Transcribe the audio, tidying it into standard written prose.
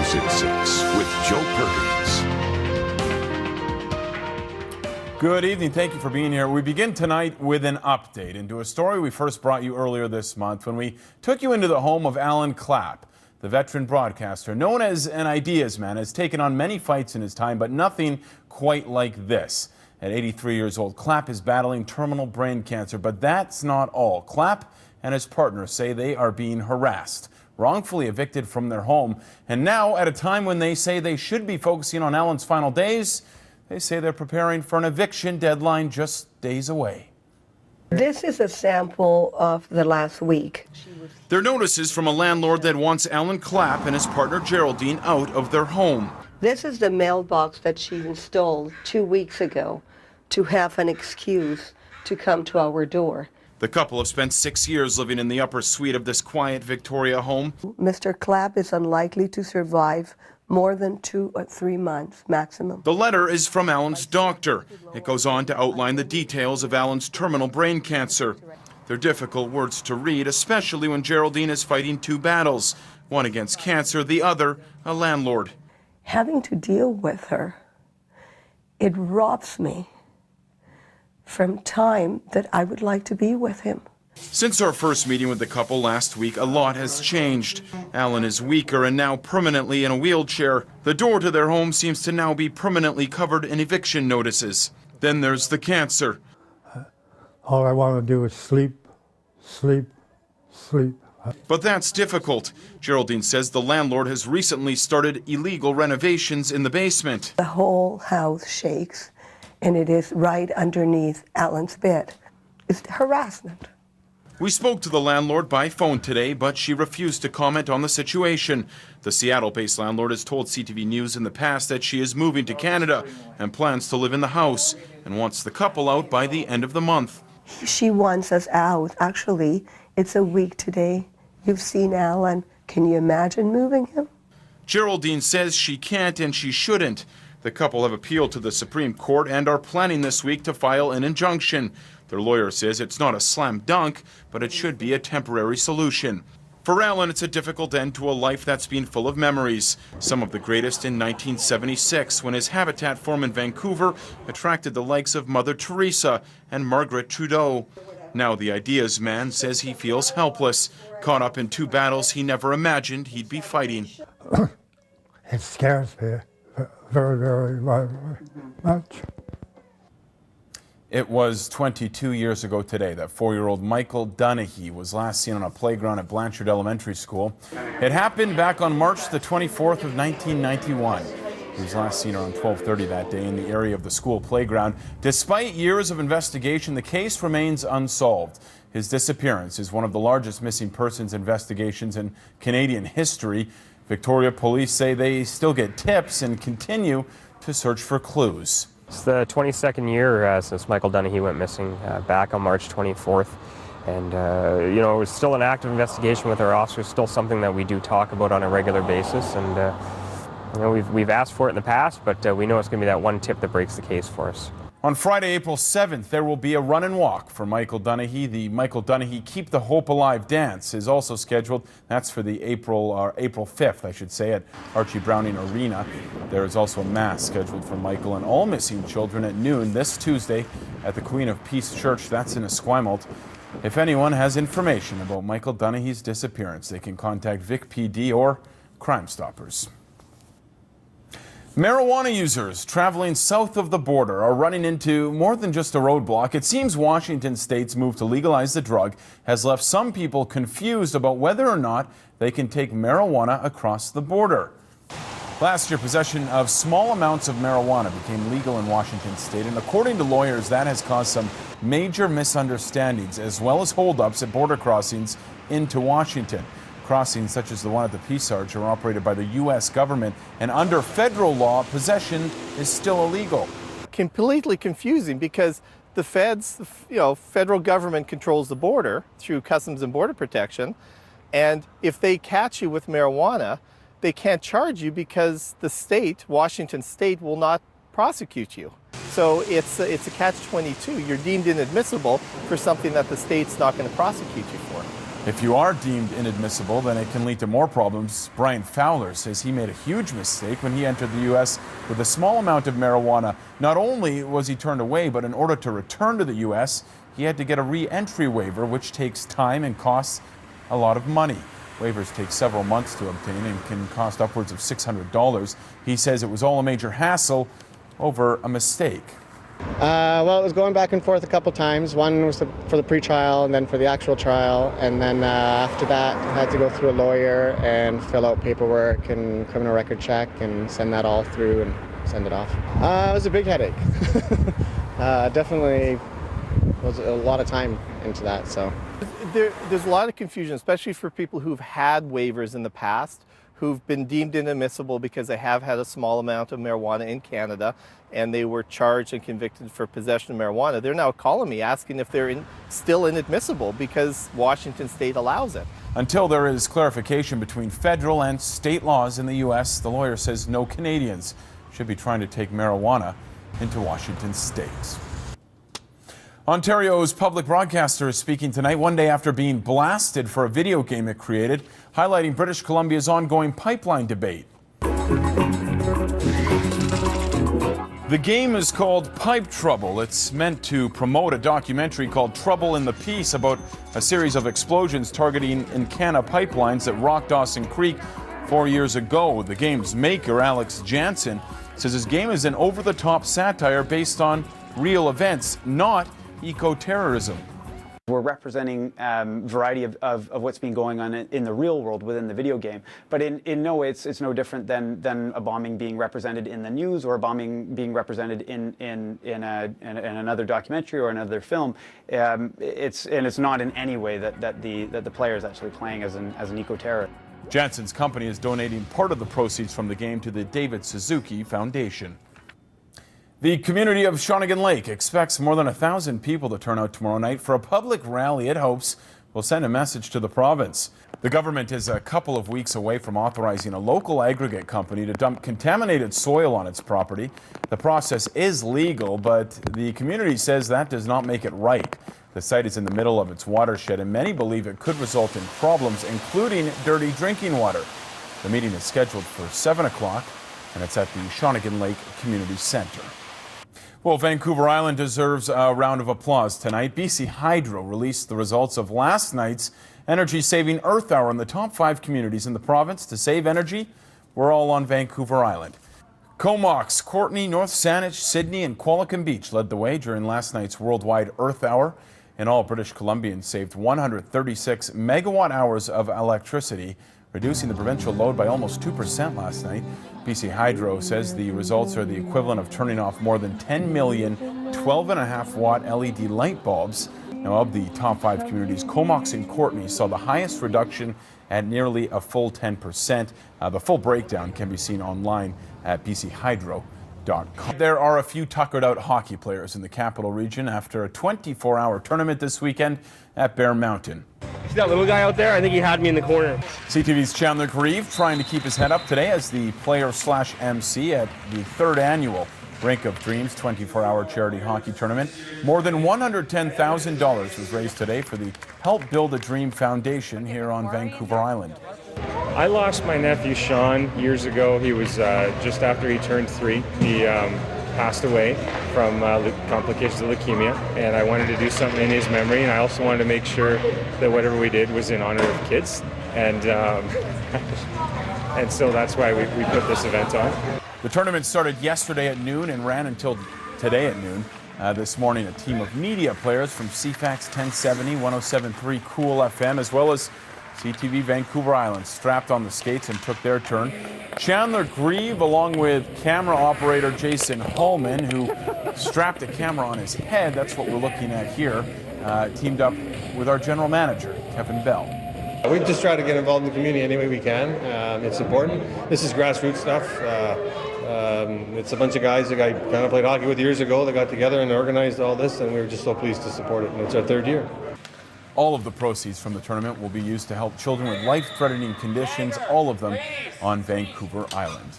News at 6 with Joe Perkins. Good evening. Thank you for being here. We begin tonight with an update into a story we first brought you earlier this month when we took you into the home of Alan Clapp. The veteran broadcaster, known as an ideas man, has taken on many fights in his time, but nothing quite like this. At 83 years old, Clapp is battling terminal brain cancer, but that's not all. Clapp and his partner say they are being harassed, wrongfully evicted from their home, and now at a time when they say they should be focusing on Alan's final days, they say they're preparing for an eviction deadline just days away. This is a sample of the last week. They're notices from a landlord that wants Alan Clapp and his partner Geraldine out of their home. This is the mailbox that she installed 2 weeks ago to have an excuse to come to our door. The couple have spent 6 years living in the upper suite of this quiet Victoria home. Mr. Clapp is unlikely to survive more than 2 or 3 months maximum. The letter is from Alan's doctor. It goes on to outline the details of Alan's terminal brain cancer. They're difficult words to read, especially when Geraldine is fighting two battles, one against cancer, the other a landlord. Having to deal with her, it robs me from time that I would like to be with him. Since our first meeting with the couple last week, a lot has changed. Alan is weaker and now permanently in a wheelchair. The door to their home seems to now be permanently covered in eviction notices. Then there's the cancer. All I want to do is sleep, sleep, sleep. But that's difficult. Geraldine says the landlord has recently started illegal renovations in the basement. The whole house shakes, and it is right underneath Alan's bed. It's harassment. We spoke to the landlord by phone today, but she refused to comment on the situation. The Seattle-based landlord has told CTV News in the past that she is moving to Canada and plans to live in the house and wants the couple out by the end of the month. She wants us out. Actually, it's a week today. You've seen Alan. Can you imagine moving him? Geraldine says she can't and she shouldn't. The couple have appealed to the Supreme Court and are planning this week to file an injunction. Their lawyer says it's not a slam dunk, but it should be a temporary solution. For Alan, it's a difficult end to a life that's been full of memories, some of the greatest in 1976, when his Habitat farm in Vancouver attracted the likes of Mother Teresa and Margaret Trudeau. Now the ideas man says he feels helpless, caught up in two battles he never imagined he'd be fighting. It scares me very, very, very much. It was 22 years ago today that 4-year-old Michael Dunahee was last seen on a playground at Blanchard Elementary School. It happened back on March the 24th of 1991. He was last seen around 12:30 that day in the area of the school playground. Despite years of investigation, the case remains unsolved. His disappearance is one of the largest missing persons investigations in Canadian history. Victoria police say they still get tips and continue to search for clues. It's the 22nd year since Michael Dunahee went missing back on March 24th. And, it was still an active investigation with our officers, still something that we do talk about on a regular basis. And, we've asked for it in the past, but we know it's going to be that one tip that breaks the case for us. On Friday, April 7th, there will be a run and walk for Michael Dunahee. The Michael Dunahee Keep the Hope Alive dance is also scheduled. That's for the April 5th, I should say, at Archie Browning Arena. There is also a mass scheduled for Michael and all missing children at noon this Tuesday at the Queen of Peace Church. That's in Esquimalt. If anyone has information about Michael Dunahee's disappearance, they can contact Vic PD or Crime Stoppers. Marijuana users traveling south of the border are running into more than just a roadblock. It seems Washington State's move to legalize the drug has left some people confused about whether or not they can take marijuana across the border. Last year, possession of small amounts of marijuana became legal in Washington State, and according to lawyers, that has caused some major misunderstandings as well as holdups at border crossings into Washington. Crossings such as the one at the Peace Arch are operated by the U.S. government, and under federal law, possession is still illegal. Completely confusing because the feds, federal government controls the border through Customs and Border Protection, and if they catch you with marijuana, they can't charge you because the state, Washington State, will not prosecute you. So it's a catch-22. You're deemed inadmissible for something that the state's not going to prosecute you for. If you are deemed inadmissible, then it can lead to more problems. Brian Fowler says he made a huge mistake when he entered the U.S. with a small amount of marijuana. Not only was he turned away, but in order to return to the U.S., he had to get a re-entry waiver, which takes time and costs a lot of money. Waivers take several months to obtain and can cost upwards of $600. He says it was all a major hassle over a mistake. Well, it was going back and forth a couple times. One was for the pre-trial and then for the actual trial. And then after that, I had to go through a lawyer and fill out paperwork and criminal record check and send that all through and send it off. It was a big headache. Definitely was a lot of time into that. So There's a lot of confusion, especially for people who've had waivers in the past, who've been deemed inadmissible because they have had a small amount of marijuana in Canada and they were charged and convicted for possession of marijuana. They're now calling me asking if they're still inadmissible because Washington state allows it. Until there is clarification between federal and state laws in the U.S., the lawyer says no Canadians should be trying to take marijuana into Washington state. Ontario's public broadcaster is speaking tonight, one day after being blasted for a video game it created, highlighting British Columbia's ongoing pipeline debate. The game is called Pipe Trouble. It's meant to promote a documentary called Trouble in the Peace about a series of explosions targeting Encana pipelines that rocked Dawson Creek 4 years ago. The game's maker, Alex Jansen, says his game is an over-the-top satire based on real events, not eco-terrorism. We're representing variety of what's been going on in the real world within the video game, but in no way it's no different than a bombing being represented in the news or a bombing being represented in another documentary or another film. It's not in any way that the player is actually playing as an eco-terrorist. Jansen's company is donating part of the proceeds from the game to the David Suzuki Foundation. The community of Shawnigan Lake expects more than 1,000 people to turn out tomorrow night for a public rally it hopes will send a message to the province. The government is a couple of weeks away from authorizing a local aggregate company to dump contaminated soil on its property. The process is legal, but the community says that does not make it right. The site is in the middle of its watershed, and many believe it could result in problems, including dirty drinking water. The meeting is scheduled for 7 o'clock, and it's at the Shawnigan Lake Community Center. Well, Vancouver Island deserves a round of applause tonight. BC Hydro released the results of last night's energy-saving Earth Hour in the top 5 communities in the province to save energy. We're all on Vancouver Island. Comox, Courtenay, North Saanich, Sydney, and Qualicum Beach led the way during last night's worldwide Earth Hour. In all, British Columbians saved 136 megawatt hours of electricity, reducing the provincial load by almost 2% last night. BC Hydro says the results are the equivalent of turning off more than 10 million 12.5 watt LED light bulbs. Now, of the top 5 communities, Comox and Courtenay saw the highest reduction at nearly a full 10%. The full breakdown can be seen online at bchydro.com. There are a few tuckered out hockey players in the capital region after a 24-hour tournament this weekend at Bear Mountain. See that little guy out there? I think he had me in the corner. CTV's Chandler Grieve trying to keep his head up today as the player/MC at the 3rd annual Rink of Dreams 24-hour charity hockey tournament. More than $110,000 was raised today for the Help Build a Dream Foundation here on Vancouver Island. I lost my nephew Sean years ago. He was just after he turned 3. He passed away from complications of leukemia, and I wanted to do something in his memory, and I also wanted to make sure that whatever we did was in honor of kids, and and so that's why we put this event on. The tournament started yesterday at noon and ran until today at noon. This morning, a team of media players from CFAX 1070, 107.3 Cool FM, as well as CTV Vancouver Island strapped on the skates and took their turn. Chandler Grieve, along with camera operator Jason Hallman, who strapped a camera on his head, that's what we're looking at here, teamed up with our general manager, Kevin Bell. We just try to get involved in the community any way we can. It's important. This is grassroots stuff. It's a bunch of guys that I kind of played hockey with years ago that got together and organized all this, and we were just so pleased to support it, and it's our 3rd year. All of the proceeds from the tournament will be used to help children with life-threatening conditions, all of them on Vancouver Island.